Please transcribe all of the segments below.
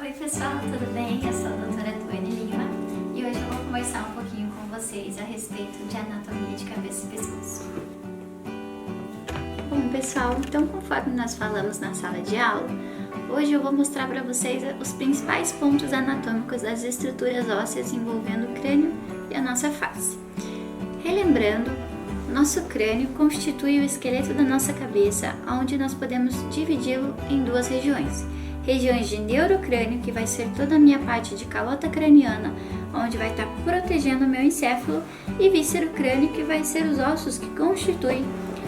Oi pessoal, tudo bem? Eu sou a doutora Tuane Lima e hoje eu vou conversar um pouquinho com vocês a respeito de anatomia de cabeça e pescoço. Bom pessoal, então conforme nós falamos na sala de aula, hoje eu vou mostrar para vocês os principais pontos anatômicos das estruturas ósseas envolvendo o crânio e a nossa face. Relembrando, nosso crânio constitui o esqueleto da nossa cabeça, onde nós podemos dividi-lo em duas regiões. Regiões de neurocrânio, que vai ser toda a minha parte de calota craniana, onde vai estar protegendo o meu encéfalo, e víscero-crânio, que vai ser os ossos que constituem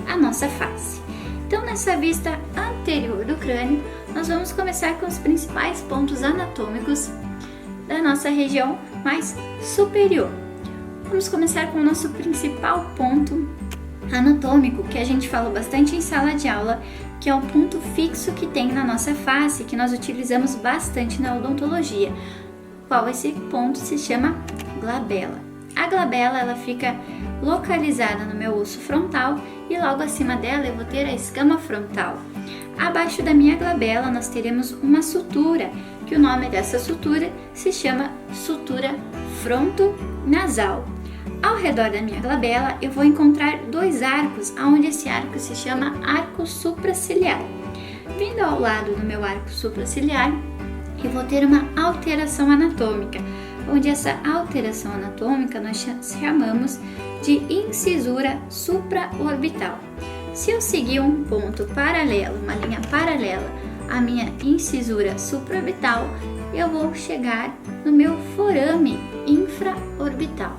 a nossa face. Então, nessa vista anterior do crânio, nós vamos começar com os principais pontos anatômicos da nossa região mais superior. Vamos começar com o nosso principal ponto anatômico, que a gente falou bastante em sala de aula, que é um ponto fixo que tem na nossa face, que nós utilizamos bastante na odontologia. Qual esse ponto se chama glabela. A glabela ela fica localizada no meu osso frontal e logo acima dela eu vou ter a escama frontal. Abaixo da minha glabela nós teremos uma sutura, que o nome dessa sutura se chama sutura frontonasal. Ao redor da minha glabela eu vou encontrar dois arcos, onde esse arco se chama arco supraciliar. Vindo ao lado do meu arco supraciliar, eu vou ter uma alteração anatômica, onde essa alteração anatômica nós chamamos de incisura supraorbital. Se eu seguir um ponto paralelo, uma linha paralela à minha incisura supraorbital, eu vou chegar no meu forame infraorbital.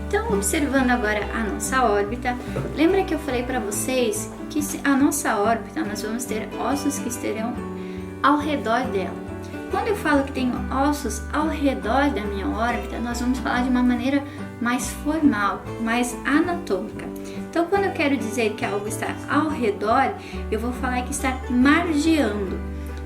Então, observando agora a nossa órbita, lembra que eu falei para vocês que a nossa órbita nós vamos ter ossos que estarão ao redor dela. Quando eu falo que tenho ossos ao redor da minha órbita, nós vamos falar de uma maneira mais formal, mais anatômica. Então, quando eu quero dizer que algo está ao redor, eu vou falar que está margeando.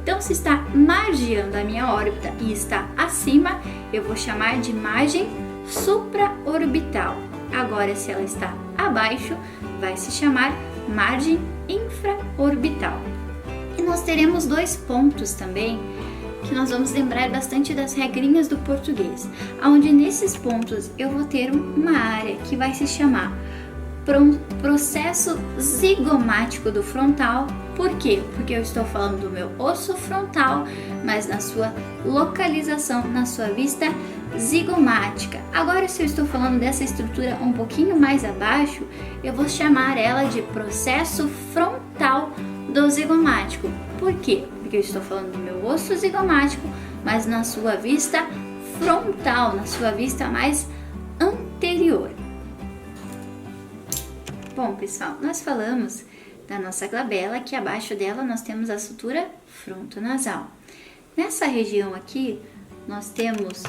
Então, se está margeando a minha órbita e está acima, eu vou chamar de margem supraorbital. Agora, se ela está abaixo, vai se chamar margem infraorbital. E nós teremos dois pontos também que nós vamos lembrar bastante das regrinhas do português, onde nesses pontos eu vou ter uma área que vai se chamar processo zigomático do frontal. Por quê? Porque eu estou falando do meu osso frontal, mas na sua localização, na sua vista zigomática. Agora, se eu estou falando dessa estrutura um pouquinho mais abaixo, eu vou chamar ela de processo frontal do zigomático. Por quê? Porque eu estou falando do meu osso zigomático, mas na sua vista frontal, na sua vista mais anterior. Bom, pessoal, nós falamos da nossa glabela, que abaixo dela nós temos a sutura frontonasal. Nessa região aqui, nós temos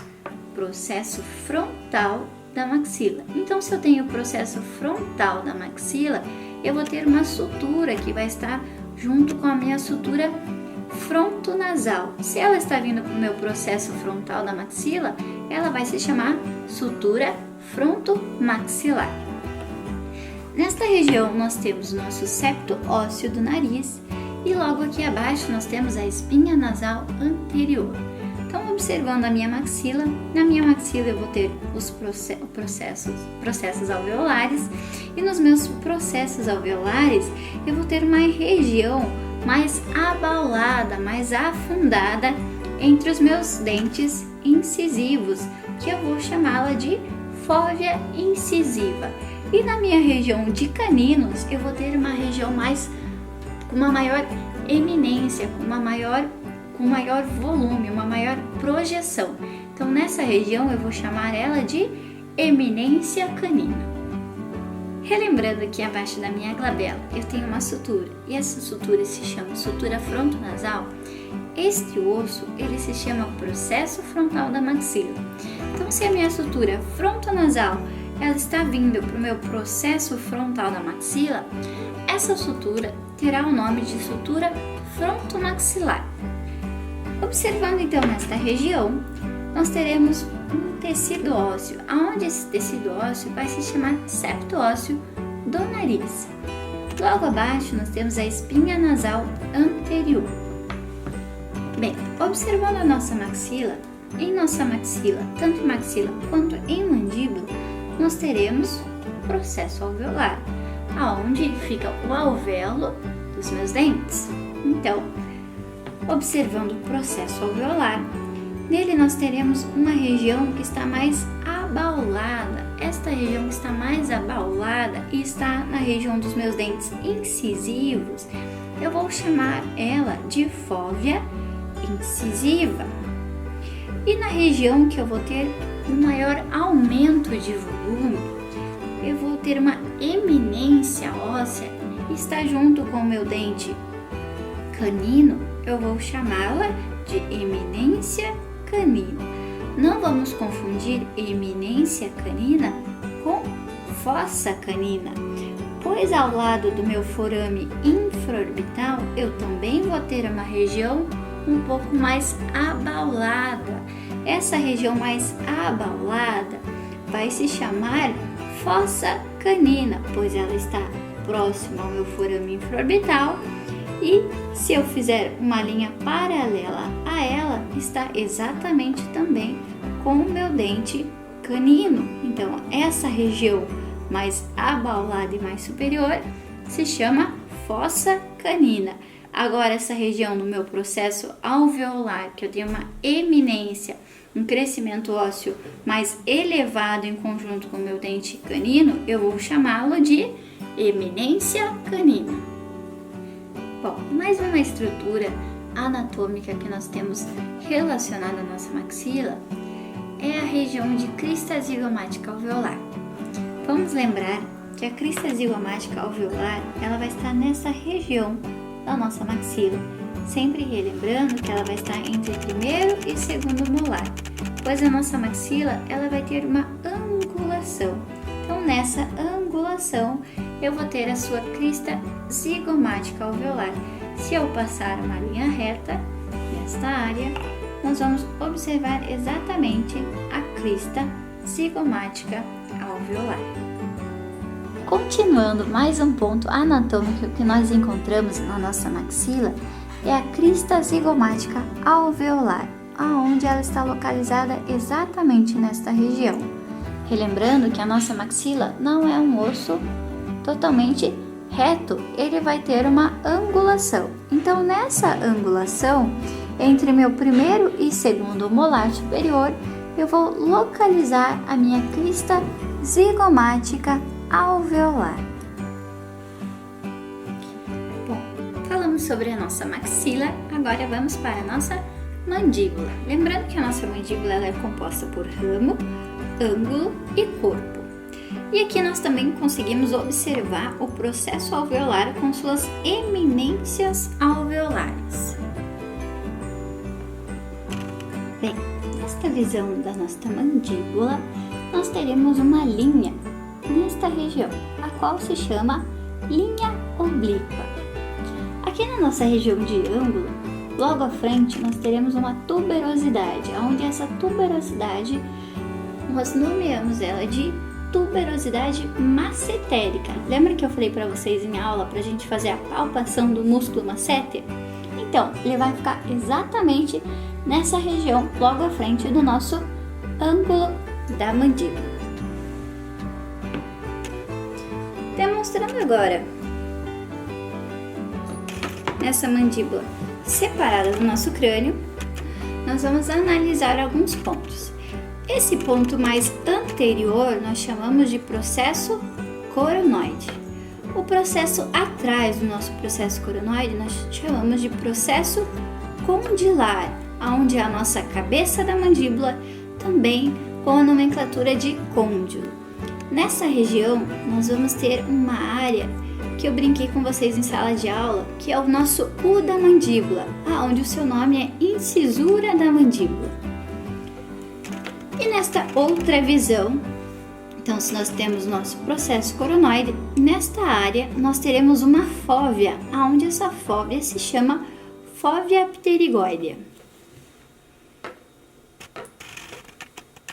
processo frontal da maxila. Então, se eu tenho o processo frontal da maxila, eu vou ter uma sutura que vai estar junto com a minha sutura frontonasal. Se ela está vindo para o meu processo frontal da maxila, ela vai se chamar sutura frontomaxilar. Nesta região nós temos o nosso septo ósseo do nariz e logo aqui abaixo nós temos a espinha nasal anterior. Então, observando a minha maxila, na minha maxila eu vou ter os processos alveolares e nos meus processos alveolares eu vou ter uma região mais abaulada, mais afundada entre os meus dentes incisivos, que eu vou chamá-la de fóvea incisiva. E na minha região de caninos, eu vou ter uma região com uma maior eminência, com maior volume, uma maior projeção. Então, nessa região, eu vou chamar ela de eminência canina. Relembrando que abaixo da minha glabela, eu tenho uma sutura, e essa sutura se chama sutura frontonasal. Este osso, ele se chama processo frontal da maxila. Então, se a minha sutura frontonasal ela está vindo para o meu processo frontal da maxila, essa sutura terá o nome de sutura frontomaxilar. Observando então nesta região, nós teremos um tecido ósseo, onde esse tecido ósseo vai se chamar septo ósseo do nariz. Logo abaixo nós temos a espinha nasal anterior. Bem, observando a nossa maxila, em nossa maxila, tanto em maxila quanto em mandíbula, nós teremos processo alveolar, aonde fica o alvéolo dos meus dentes. Então, observando o processo alveolar, nele nós teremos uma região que está mais abaulada. Esta região que está mais abaulada e está na região dos meus dentes incisivos, eu vou chamar ela de fóvea incisiva. E na região que eu vou ter um maior aumento de volume, eu vou ter uma eminência óssea, está junto com o meu dente canino, eu vou chamá-la de eminência canina. Não vamos confundir eminência canina com fossa canina, pois ao lado do meu forame infraorbital eu também vou ter uma região um pouco mais abaulada. Essa região mais abaulada vai se chamar fossa canina, pois ela está próxima ao meu forame infraorbital e se eu fizer uma linha paralela a ela, está exatamente também com o meu dente canino. Então, essa região mais abaulada e mais superior se chama fossa canina. Agora, essa região do meu processo alveolar, que eu tenho uma eminência, um crescimento ósseo mais elevado em conjunto com o meu dente canino, eu vou chamá-lo de eminência canina. Bom, mais uma estrutura anatômica que nós temos relacionada à nossa maxila é a região de crista zigomática alveolar. Vamos lembrar que a crista zigomática alveolar, ela vai estar nessa região da nossa maxila, sempre relembrando que ela vai estar entre primeiro e segundo molar, pois a nossa maxila ela vai ter uma angulação. Então, nessa angulação, eu vou ter a sua crista zigomática alveolar. Se eu passar uma linha reta nesta área, nós vamos observar exatamente a crista zigomática alveolar. Continuando, mais um ponto anatômico que nós encontramos na nossa maxila é a crista zigomática alveolar, aonde ela está localizada exatamente nesta região. Relembrando que a nossa maxila não é um osso totalmente reto, ele vai ter uma angulação. Então, nessa angulação, entre meu primeiro e segundo molar superior, eu vou localizar a minha crista zigomática alveolar. Bom, falamos sobre a nossa maxila, agora vamos para a nossa mandíbula. Lembrando que a nossa mandíbula ela é composta por ramo, ângulo e corpo. E aqui nós também conseguimos observar o processo alveolar com suas eminências alveolares. Bem, nesta visão da nossa mandíbula, nós teremos uma linha nesta região, a qual se chama linha oblíqua. Aqui na nossa região de ângulo, logo à frente, nós teremos uma tuberosidade, onde essa tuberosidade, nós nomeamos ela de tuberosidade massetérica. Lembra que eu falei para vocês em aula para a gente fazer a palpação do músculo masseter? Então, ele vai ficar exatamente nessa região, logo à frente do nosso ângulo da mandíbula. Demonstrando agora nessa mandíbula separada do nosso crânio, nós vamos analisar alguns pontos. Esse ponto mais anterior nós chamamos de processo coronoide. O processo atrás do nosso processo coronoide nós chamamos de processo condilar, onde é a nossa cabeça da mandíbula, também com a nomenclatura de côndilo. Nessa região, nós vamos ter uma área que eu brinquei com vocês em sala de aula, que é o nosso U da mandíbula, onde o seu nome é incisura da mandíbula. E nesta outra visão, então se nós temos nosso processo coronoide, nesta área nós teremos uma fóvea, onde essa fóvea se chama fóvea pterigóidea.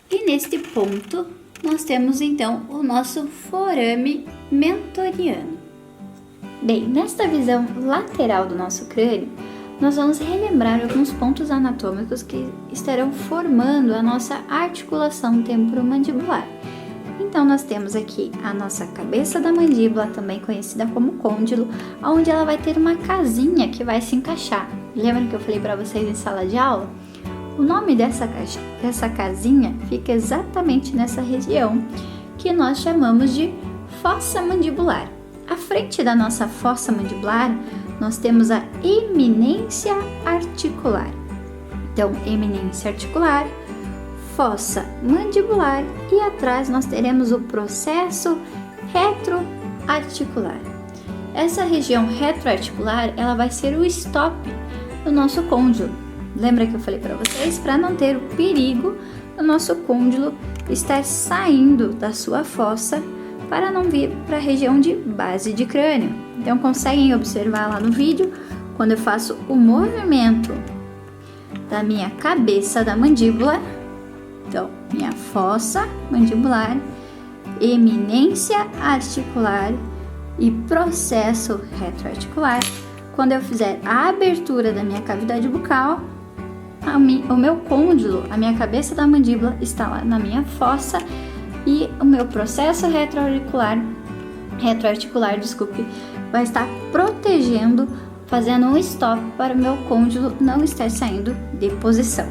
E neste ponto, nós temos então o nosso forame mentoriano. Bem, nesta visão lateral do nosso crânio, nós vamos relembrar alguns pontos anatômicos que estarão formando a nossa articulação temporomandibular. Então, nós temos aqui a nossa cabeça da mandíbula, também conhecida como côndilo, onde ela vai ter uma casinha que vai se encaixar. Lembra que eu falei para vocês em sala de aula? O nome dessa casinha fica exatamente nessa região, que nós chamamos de fossa mandibular. À frente da nossa fossa mandibular, nós temos a eminência articular. Então, eminência articular, fossa mandibular e atrás nós teremos o processo retroarticular. Essa região retroarticular, ela vai ser o stop do nosso côndilo. Lembra que eu falei para vocês? Para não ter o perigo do nosso côndilo estar saindo da sua fossa para não vir para a região de base de crânio. Então, conseguem observar lá no vídeo, quando eu faço o movimento da minha cabeça da mandíbula. Então, minha fossa mandibular, eminência articular e processo retroarticular. Quando eu fizer a abertura da minha cavidade bucal, o meu côndilo, a minha cabeça da mandíbula está lá na minha fossa e o meu processo retroarticular, vai estar protegendo, fazendo um stop para o meu côndilo não estar saindo de posição.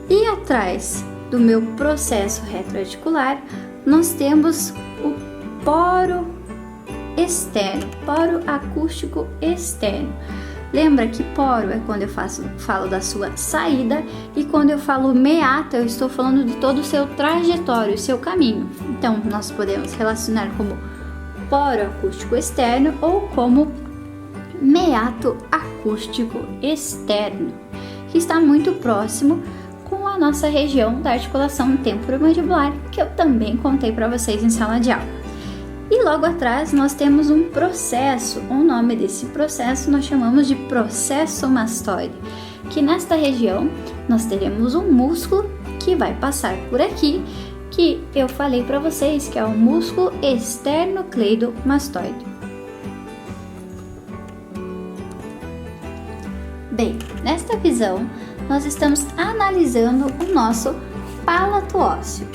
E atrás do meu processo retroarticular, nós temos o poro externo, poro acústico externo. Lembra que poro é quando eu falo da sua saída, e quando eu falo meato, eu estou falando de todo o seu trajetório, o seu caminho. Então, nós podemos relacionar como poro acústico externo ou como meato acústico externo, que está muito próximo com a nossa região da articulação temporomandibular, que eu também contei para vocês em sala de aula. E logo atrás nós temos um processo, o nome desse processo nós chamamos de processo mastoide, que nesta região nós teremos um músculo que vai passar por aqui, que eu falei para vocês que é o músculo esternocleidomastoide. Bem, nesta visão nós estamos analisando o nosso palato ósseo.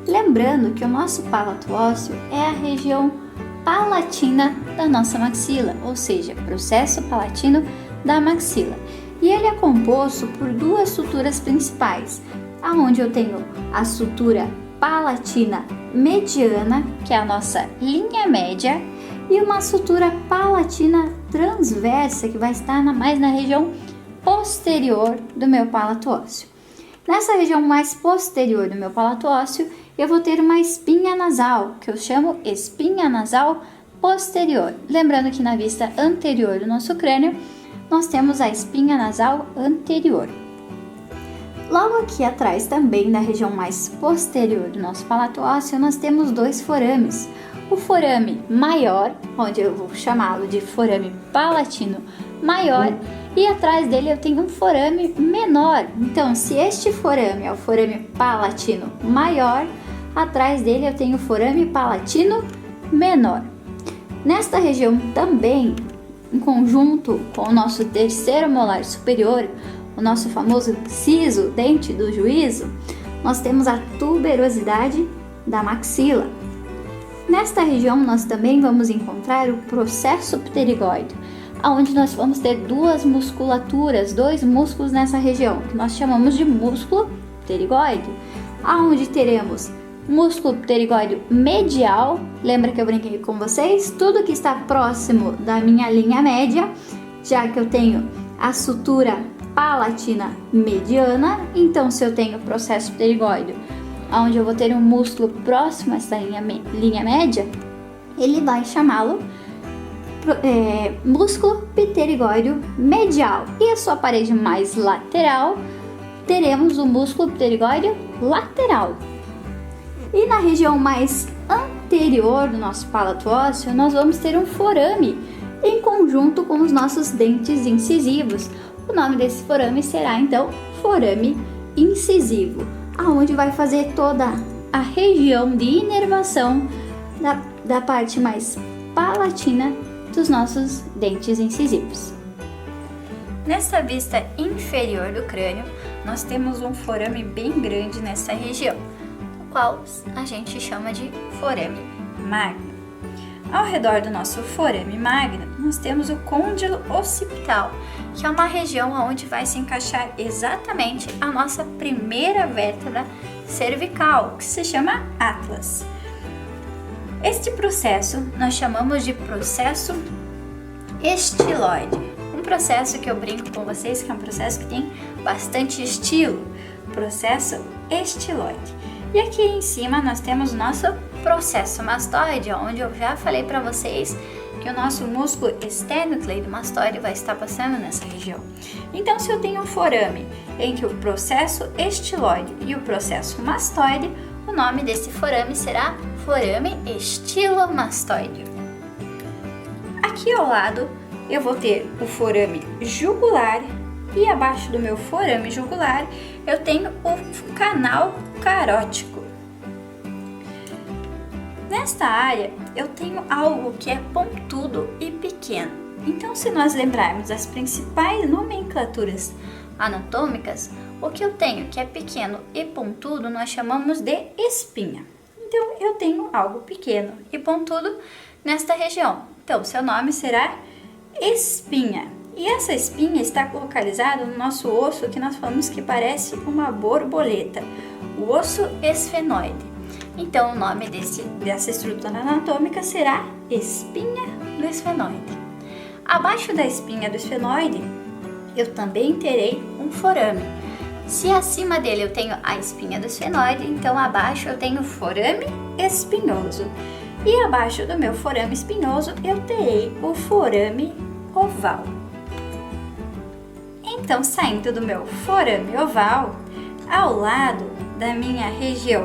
Lembrando que o nosso palato ósseo é a região palatina da nossa maxila, ou seja, processo palatino da maxila. E ele é composto por duas suturas principais, aonde eu tenho a sutura palatina mediana, que é a nossa linha média, e uma sutura palatina transversa, que vai estar mais na região posterior do meu palato ósseo. Nessa região mais posterior do meu palato ósseo, eu vou ter uma espinha nasal, que eu chamo espinha nasal posterior. Lembrando que na vista anterior do nosso crânio, nós temos a espinha nasal anterior. Logo aqui atrás, também na região mais posterior do nosso palato ósseo, nós temos dois forames. O forame maior, onde eu vou chamá-lo de forame palatino maior, e atrás dele eu tenho um forame menor. Então, se este forame é o forame palatino maior, atrás dele eu tenho o forame palatino menor. Nesta região também, em conjunto com o nosso terceiro molar superior, o nosso famoso siso, dente do juízo, nós temos a tuberosidade da maxila. Nesta região nós também vamos encontrar o processo pterigóide, onde nós vamos ter duas musculaturas, dois músculos nessa região, que nós chamamos de músculo pterigóide, aonde teremos músculo pterigóide medial. Lembra que eu brinquei com vocês? Tudo que está próximo da minha linha média, já que eu tenho a sutura palatina mediana. Então, se eu tenho processo pterigóide, onde eu vou ter um músculo próximo a essa linha média, ele vai chamá-lo músculo pterigóide medial. E a sua parede mais lateral, teremos o músculo pterigóide lateral. E na região mais anterior do nosso palato ósseo, nós vamos ter um forame em conjunto com os nossos dentes incisivos. O nome desse forame será então forame incisivo, aonde vai fazer toda a região de inervação da parte mais palatina dos nossos dentes incisivos. Nessa vista inferior do crânio, nós temos um forame bem grande nessa região, o qual a gente chama de forame magno. Ao redor do nosso forame magno, nós temos o côndilo occipital, que é uma região onde vai se encaixar exatamente a nossa primeira vértebra cervical, que se chama atlas. Este processo nós chamamos de processo estiloide. Um processo que eu brinco com vocês que é um processo que tem bastante estilo, processo estiloide. E aqui em cima nós temos o nosso processo mastoide, onde eu já falei para vocês que o nosso músculo esternocleidomastoide vai estar passando nessa região. Então, se eu tenho um forame entre o processo estiloide e o processo mastoide, o nome desse forame será forame estilomastoide. Aqui ao lado eu vou ter o forame jugular e abaixo do meu forame jugular eu tenho o canal carótico. Nesta área eu tenho algo que é pontudo e pequeno. Então, se nós lembrarmos as principais nomenclaturas anatômicas, o que eu tenho que é pequeno e pontudo nós chamamos de espinha. Então, eu tenho algo pequeno e pontudo nesta região. Então, seu nome será espinha. E essa espinha está localizada no nosso osso que nós falamos que parece uma borboleta, o osso esfenoide. Então, o nome dessa estrutura anatômica será espinha do esfenoide. Abaixo da espinha do esfenoide, eu também terei um forame. Se acima dele eu tenho a espinha do esfenoide, então abaixo eu tenho o forame espinhoso. E abaixo do meu forame espinhoso, eu terei o forame oval. Então, saindo do meu forame oval, ao lado da minha região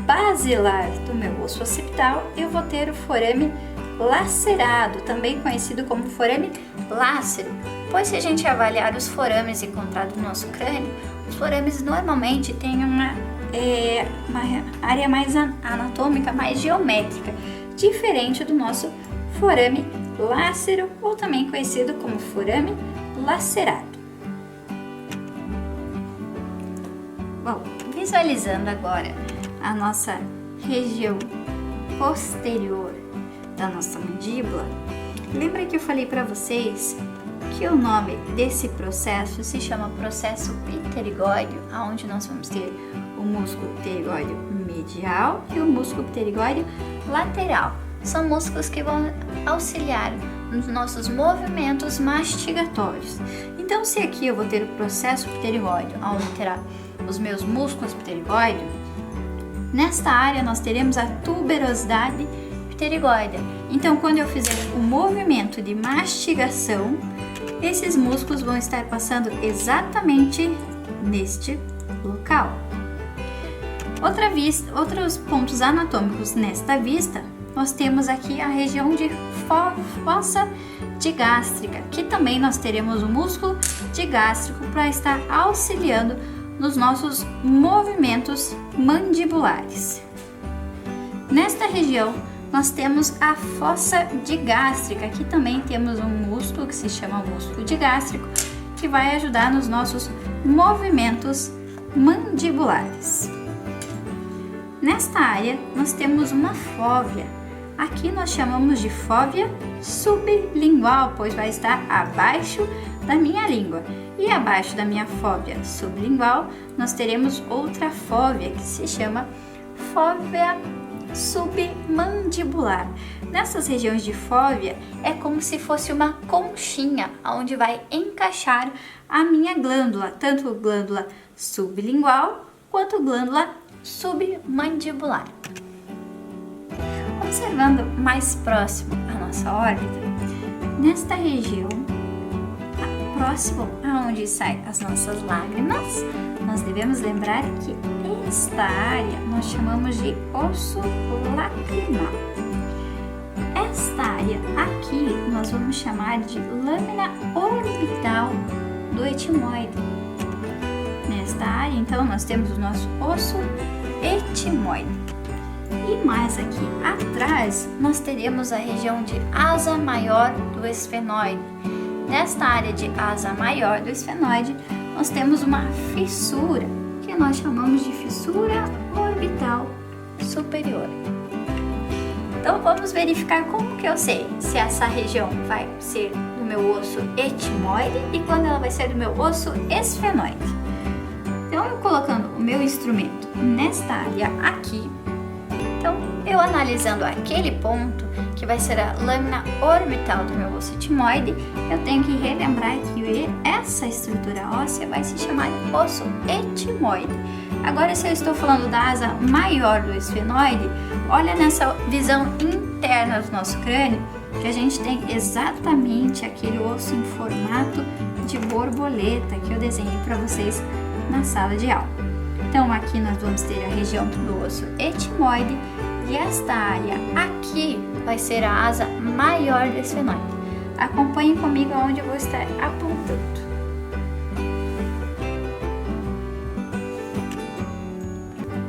basilar do meu osso occipital, eu vou ter o forame lacerado, também conhecido como forame lácero, pois se a gente avaliar os forames encontrados no nosso crânio, os forames normalmente têm uma área mais anatômica, mais geométrica, diferente do nosso forame lácero, ou também conhecido como forame lacerado. Bom, visualizando agora a nossa região posterior da nossa mandíbula, lembra que eu falei para vocês que o nome desse processo se chama processo pterigóideo, onde nós vamos ter o músculo pterigóideo medial e o músculo pterigóideo lateral. São músculos que vão auxiliar nos nossos movimentos mastigatórios. Então, se aqui eu vou ter o processo pterigóideo, onde terá os meus músculos pterigóideos, nesta área nós teremos a tuberosidade pterigóidea. Então, quando eu fizer o movimento de mastigação, esses músculos vão estar passando exatamente neste local. Outros pontos anatômicos nesta vista, nós temos aqui a região de fossa digástrica, que também nós teremos o músculo digástrico para estar auxiliando nos nossos movimentos mandibulares. Nesta região, nós temos a fossa digástrica, aqui também temos um músculo que se chama músculo digástrico, que vai ajudar nos nossos movimentos mandibulares. Nesta área, nós temos uma fóvea. Aqui nós chamamos de fóvea sublingual, pois vai estar abaixo da minha língua. E abaixo da minha fóvea sublingual, nós teremos outra fóvea que se chama fóvea submandibular. Nessas regiões de fóvea é como se fosse uma conchinha, onde vai encaixar a minha glândula, tanto glândula sublingual quanto glândula submandibular. Observando mais próximo a nossa órbita, nesta região, próximo aonde saem as nossas lágrimas, nós devemos lembrar que esta área nós chamamos de osso lacrimal. Esta área aqui nós vamos chamar de lâmina orbital do etimoide. Nesta área, então, nós temos o nosso osso etimoide. E mais aqui atrás, nós teremos a região de asa maior do esfenoide. nesta área de asa maior do esfenoide, nós temos uma fissura, que nós chamamos de fissura orbital superior. Então vamos verificar como que eu sei se essa região vai ser do meu osso etimoide e quando ela vai ser do meu osso esfenoide. Então eu colocando o meu instrumento nesta área aqui, então eu analisando aquele ponto que vai ser a lâmina orbital do meu osso etimoide, eu tenho que relembrar que essa estrutura óssea vai se chamar de osso etimoide. Agora, se eu estou falando da asa maior do esfenoide, olha nessa visão interna do nosso crânio, que a gente tem exatamente aquele osso em formato de borboleta que eu desenhei para vocês na sala de aula. Então, aqui nós vamos ter a região do osso etimoide e esta área aqui vai ser a asa maior do esfenoide. Acompanhem comigo onde eu vou estar apontando.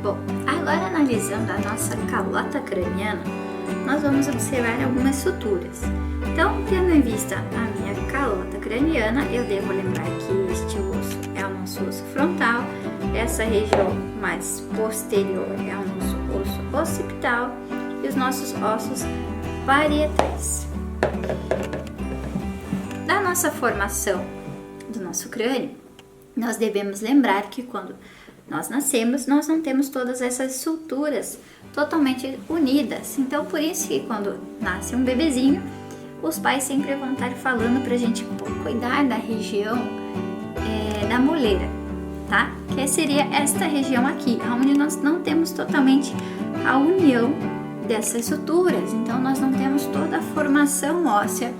Bom, agora analisando a nossa calota craniana, nós vamos observar algumas suturas. Então, tendo em vista a minha calota craniana, eu devo lembrar que este osso é o nosso osso frontal, essa região mais posterior é o nosso osso occipital e os nossos ossos parietais. Da nossa formação do nosso crânio, nós devemos lembrar que quando nós nascemos, nós não temos todas essas suturas totalmente unidas. Então, por isso que quando nasce um bebezinho, os pais sempre vão estar falando pra gente cuidar da região da moleira, tá? Que seria esta região aqui, onde nós não temos totalmente a união dessas suturas. Então, nós não temos toda a formação óssea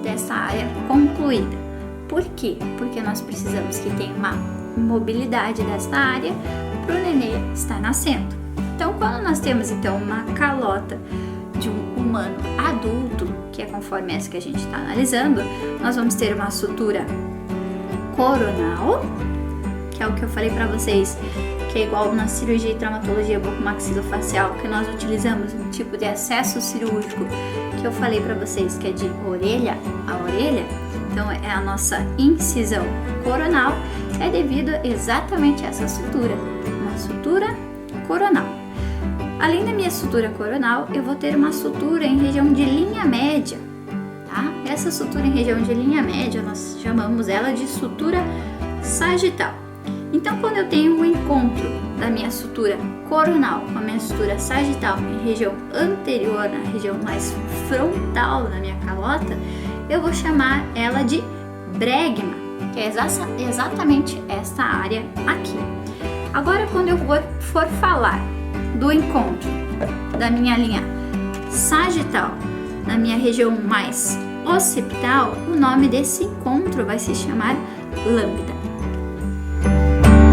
dessa área concluída. Por quê? Porque nós precisamos que tenha uma mobilidade dessa área para o nenê estar nascendo. Então, quando nós temos então uma calota de um humano adulto, que é conforme essa que a gente está analisando, nós vamos ter uma sutura coronal, que é o que eu falei para vocês, que é igual na cirurgia e traumatologia bucomaxilofacial, que nós utilizamos um tipo de acesso cirúrgico, que eu falei para vocês que é de orelha a orelha. Então, é a nossa incisão coronal, é devido exatamente a essa sutura, uma sutura coronal. Além da minha sutura coronal, eu vou ter uma sutura em região de linha média, tá? Essa sutura em região de linha média, nós chamamos ela de sutura sagital. Então, quando eu tenho um encontro da minha sutura coronal com a minha sutura sagital em região anterior, na região mais frontal da minha calota, eu vou chamar ela de bregma, que é exatamente esta área aqui. Agora, quando eu for falar do encontro da minha linha sagital na minha região mais occipital, o nome desse encontro vai se chamar lambda.